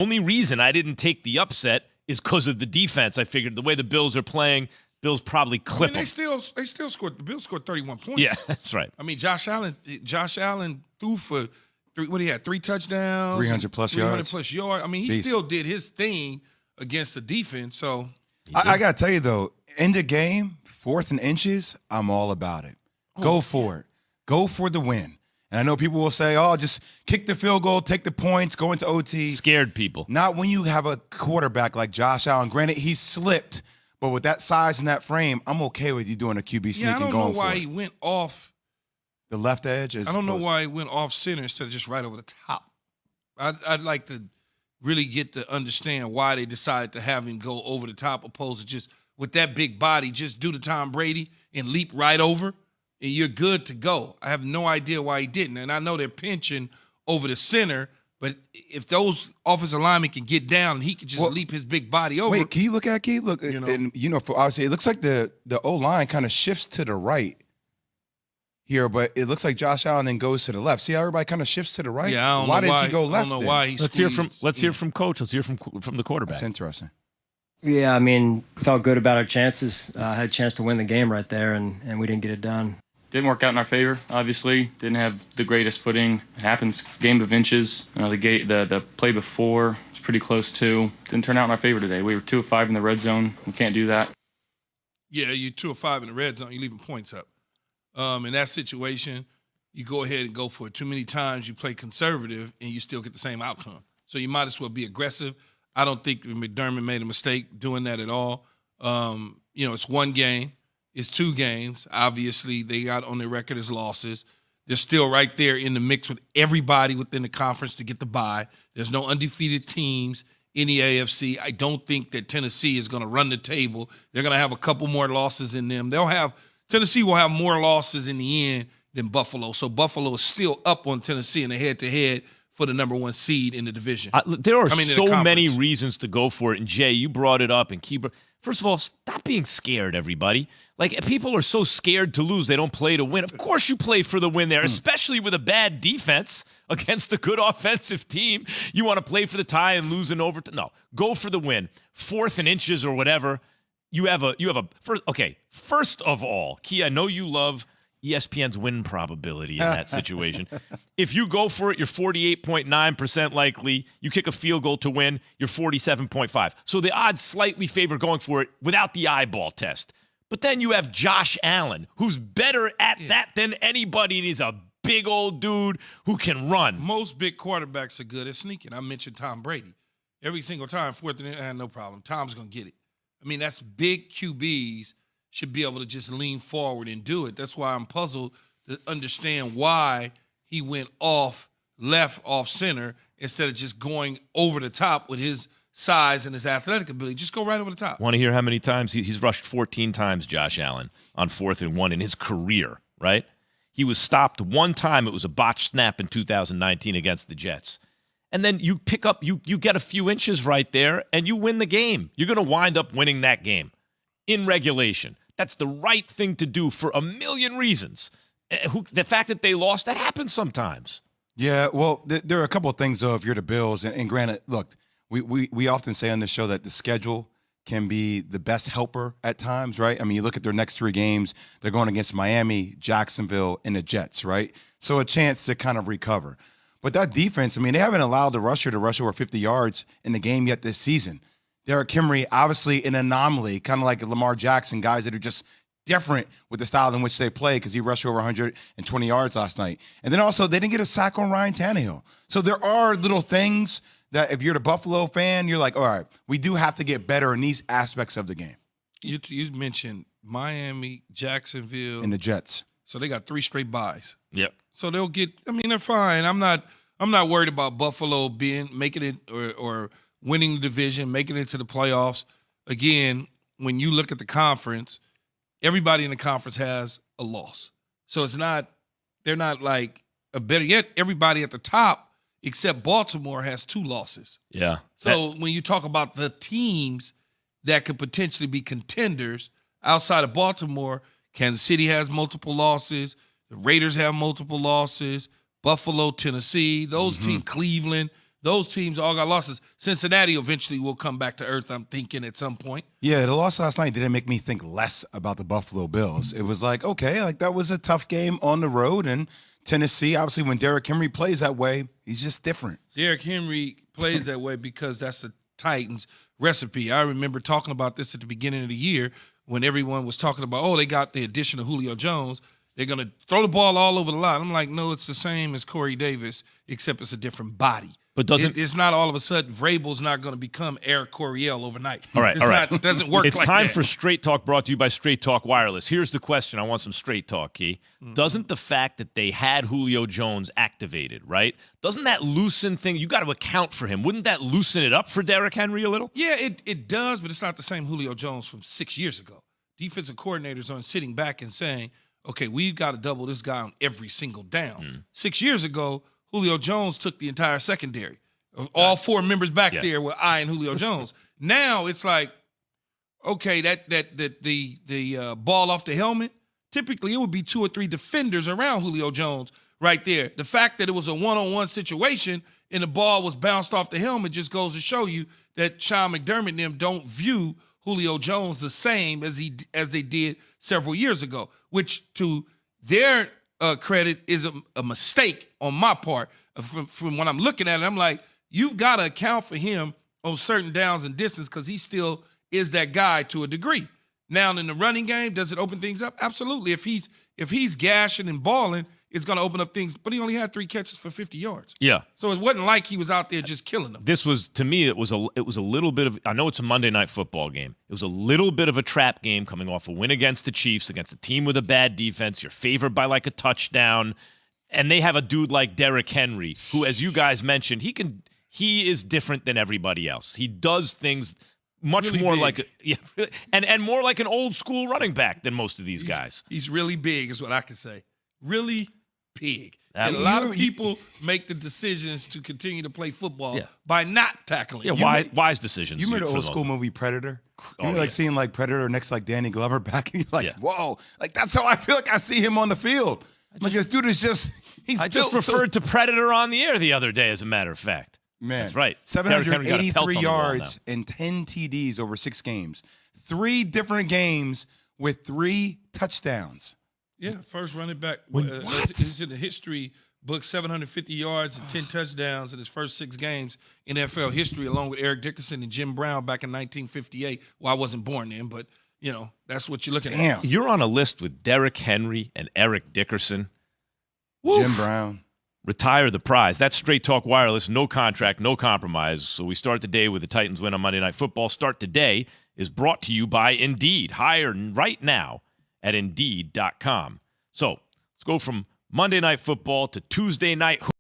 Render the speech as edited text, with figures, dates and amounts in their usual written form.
Only reason I didn't take the upset is because of the defense. I figured the way the Bills are playing, Bills probably clip them. They still scored. The Bills scored 31 points. Yeah, that's right. I mean, Josh Allen threw for three. He had 3 touchdowns, 300 plus yards. I mean, he still did his thing against the defense. So I got to tell you, though, in the game, 4th and inches, I'm all about it. Go for it. Go for the win. And I know people will say, oh, just kick the field goal, take the points, go into OT. Scared people. Not when you have a quarterback like Josh Allen. Granted, he slipped, but with that size and that frame, I'm okay with you doing a QB sneak and going for it. I don't know why he went off. The left edge is. I don't know why he went off center instead of just right over the top. I'd like to really get to understand why they decided to have him go over the top opposed to just with that big body, just do the Tom Brady and leap right over. And you're good to go. I have no idea why he didn't. And I know they're pinching over the center, but if those offensive linemen can get down and he can just leap his big body over. Wait, can you look at it? Look, and for obviously, it looks like the O-line kind of shifts to the right here, but it looks like Josh Allen then goes to the left. See how everybody kind of shifts to the right? Yeah, I don't why know does he go left? I don't know why he Let's hear from Coach. Let's hear from the quarterback. That's interesting. Yeah, I mean, felt good about our chances. Had a chance to win the game right there, and we didn't get it done. Didn't work out in our favor, obviously. Didn't have the greatest footing. It happens. Game of inches. The play before was pretty close, too. Didn't turn out in our favor today. We were 2 of 5 in the red zone. We can't do that. Yeah, you're 2 of 5 in the red zone. You're leaving points up. In that situation, you go ahead and go for it. Too many times you play conservative and you still get the same outcome. So you might as well be aggressive. I don't think McDermott made a mistake doing that at all. It's one game. It's 2 games. Obviously, they got on their record as losses. They're still right there in the mix with everybody within the conference to get the bye. There's no undefeated teams in the AFC. I don't think that Tennessee is going to run the table. They're going to have a couple more losses in them. Tennessee will have more losses in the end than Buffalo. So Buffalo is still up on Tennessee in the head-to-head for the number 1 seed in the division. There are so many reasons to go for it. And, Jay, you brought it up. And Keeper, first of all, stop being scared, everybody. Like, people are so scared to lose, they don't play to win. Of course you play for the win there, especially with a bad defense against a good offensive team. You want to play for the tie and lose in overtime. No, go for the win. 4th and inches or whatever. First of all, Key, I know you love ESPN's win probability in that situation. If you go for it, you're 48.9% likely. You kick a field goal to win, you're 47.5. So the odds slightly favor going for it without the eyeball test. But then you have Josh Allen, who's better at that than anybody, and he's a big old dude who can run. Most big quarterbacks are good at sneaking. I mentioned Tom Brady. Every single time, 4th and no problem. Tom's going to get it. I mean, that's big QBs should be able to just lean forward and do it. That's why I'm puzzled to understand why he went off center instead of just going over the top with his size and his athletic ability. Just go right over the top. Want to hear how many times he's rushed 14 times, Josh Allen, on 4th and 1 in his career, right? He was stopped 1 time. It was a botched snap in 2019 against the Jets. And then you pick up, you get a few inches right there, and you win the game. You're going to wind up winning that game in regulation. That's the right thing to do for a million reasons. The fact that they lost, that happens sometimes. Yeah, well, there are a couple of things, though, if you're the Bills. And granted, look, we often say on this show that the schedule can be the best helper at times, right? I mean, you look at their next 3 games, they're going against Miami, Jacksonville, and the Jets, right? So a chance to kind of recover. But that defense, I mean, they haven't allowed the rusher to rush over 50 yards in the game yet this season. Derrick Henry, obviously an anomaly, kind of like Lamar Jackson, guys that are just different with the style in which they play because he rushed over 120 yards last night. And then also, they didn't get a sack on Ryan Tannehill. So there are little things that if you're the Buffalo fan, you're like, all right, we do have to get better in these aspects of the game. You mentioned Miami, Jacksonville. And the Jets. So they got 3 straight byes. Yep. So they'll get. I mean, they're fine. I'm not worried about Buffalo making it or winning the division, making it to the playoffs. Again, when you look at the conference, everybody in the conference has a loss. So they're not like better yet. Everybody at the top except Baltimore has 2 losses. Yeah. So when you talk about the teams that could potentially be contenders outside of Baltimore, Kansas City has multiple losses. The Raiders have multiple losses. Buffalo, Tennessee, those teams, Cleveland, Those teams all got losses. Cincinnati eventually will come back to earth, I'm thinking, at some point. Yeah, the loss last night didn't make me think less about the Buffalo Bills. It was like, okay, like that was a tough game on the road, and Tennessee, obviously when Derrick Henry plays that way, he's just different. Derrick Henry plays that way because that's the Titans recipe. I remember talking about this at the beginning of the year when everyone was talking about, oh, they got the addition of Julio Jones. They're going to throw the ball all over the line. I'm like, no, it's the same as Corey Davis, except it's a different body. But it's not all of a sudden Vrabel's not going to become Eric Coryell overnight. All right, It doesn't work It's like time that. for Straight Talk, brought to you by Straight Talk Wireless. Here's the question. I want some straight talk, Key. Doesn't the fact that they had Julio Jones activated, right? Doesn't that loosen things? You got to account for him. Wouldn't that loosen it up for Derrick Henry a little? Yeah, it does, but it's not the same Julio Jones from 6 years ago. Defensive coordinators aren't sitting back and saying, okay, we've got to double this guy on every single down. 6 years ago, Julio Jones took the entire secondary. All four members back there were eyeing Julio Jones. Now it's like, okay, the ball off the helmet, typically it would be 2 or 3 defenders around Julio Jones right there. The fact that it was a one-on-one situation and the ball was bounced off the helmet just goes to show you that Sean McDermott and them don't view Julio Jones the same as they did several years ago, which to their credit is a mistake on my part. From when I'm looking at it, I'm like, you've got to account for him on certain downs and distance because he still is that guy to a degree. Now, in the running game, does it open things up? Absolutely. If he's gashing and balling, it's going to open up things. But he only had 3 catches for 50 yards. Yeah. So it wasn't like he was out there just killing them. This was, to me, it was a little bit of, I know it's a Monday night football game. It was a little bit of a trap game coming off a win against the Chiefs, against a team with a bad defense. You're favored by like a touchdown. And they have a dude like Derrick Henry, who, as you guys mentioned, he is different than everybody else. He does things much really more big. and more like an old school running back than most of these guys. He's really big is what I can say. Really big. And a lot of people make the decisions to continue to play football by not tackling. Yeah, wise decisions. You remember the for old most. school movie Predator? Oh, You like seeing like Predator next to like Danny Glover back, and you're like, whoa, like that's how I feel like I see him on the field. Like this dude is just I just referred to Predator on the air the other day, as a matter of fact. Man, That's right. 783 yards and 10 TDs over 6 games. 3 different games with 3 touchdowns. Yeah, first running back. What? He's in the history book, 750 yards and 10 touchdowns in his first 6 games in NFL history, along with Eric Dickerson and Jim Brown back in 1958. Well, I wasn't born then, but, you know, that's what you're looking at. You're on a list with Derrick Henry and Eric Dickerson. Jim Brown. Retire the prize. That's Straight Talk Wireless. No contract, no compromise. So we start the day with the Titans win on Monday Night Football. Start today is brought to you by Indeed. Hire right now at Indeed.com. So let's go from Monday Night Football to Tuesday Night